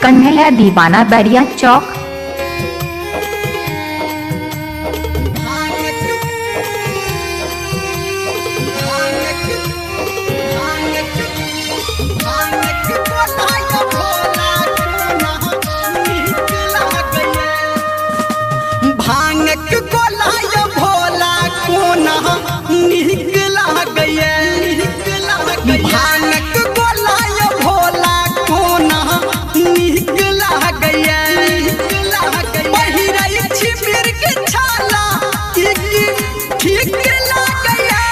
कन्हैया दीवाना बैरिया चौक। भांग गोलाय भोला कोना निकला गया। भांग गोलाय भोला कोना निकला गया। पहिराई छिमिर के छाला ठीक लग गया।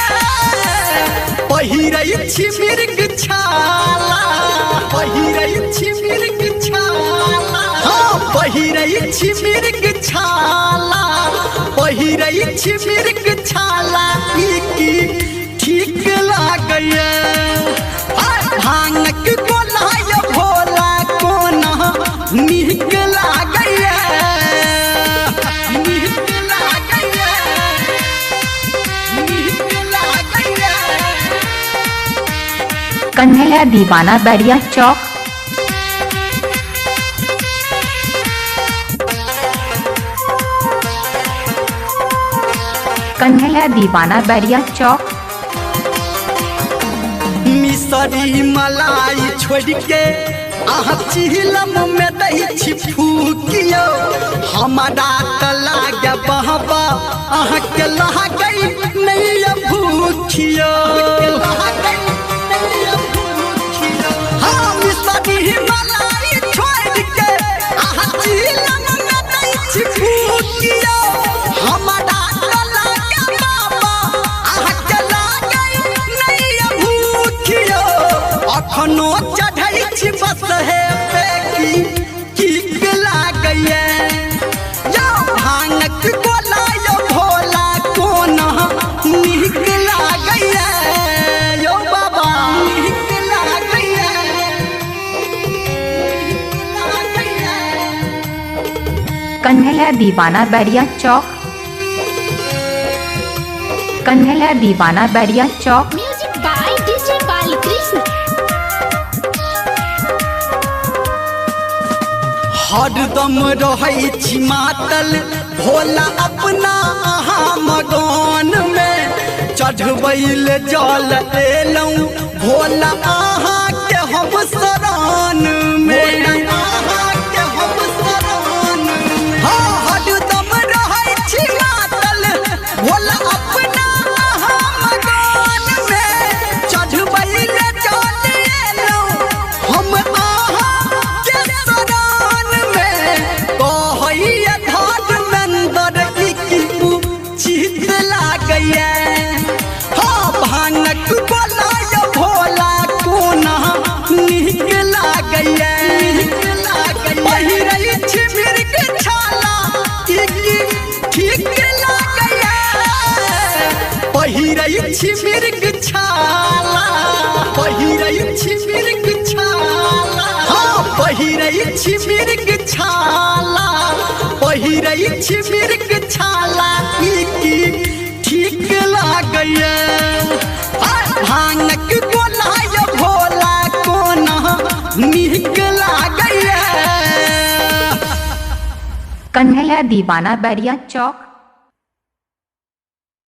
पहिराई छिमिर के छाला, पहिराई छिमिर के छाला, हाँ पहिराई छिमिर के छाला, पहिराई छिमिर के छाला ठीक लग गया। भांग गोलाय भोला कोना निकला गया। निकला गया, निकला गया। कन्हैया दीवाना बैरिया चौक। कन्हैया दीवाना बैरिया चौक। मिसरी मलाई छोड़ के आहा चिलम में दही छिफूकियो। हमारा त लागे बहबा आहा के लागई नहीं भूखियो। हाँ मिसरी मलाई छोड़ के आहा चिलम में दही छिफूकियो। हमारा अखनो चढ़ै छी बस है की लग गया। यो भांग गोलाय भोला कोना निकला गया। यो बाबा निकला गया, निकला गया। Kanhaiya Deewana Bairiya chowk. Kanhaiya Deewana Bairiya chowk. Music by DJ Balkrishna. हरदम रहै छी मातल भोला अपना अहाँ मगन में। चढ़बैल जल एलौं भोला अहाँ के हम शरण में। अहाँ के हम शरण में। हाँ हरदम रहै छी मातल भोला अपना अहाँ मगन में। चढ़बैल जल एलौं हम अहाँ के शरण में। कहैया धर्मेंद्र चित लग गया। हाँ भांग गोलाय भोला कोना निकला गया। पहिराई छिमिर के छाला ठीक लग गया। पहिराई छिमिर के छाला, पहिराई छिमिर के छाला, हाँ पहिराई छिमिर के छाला, पहिराई छिमिर के छाला ठीक लग गया। भांग गोलाय भोला कोना निकला गया। कन्हैया दीवाना बैरिया चौक।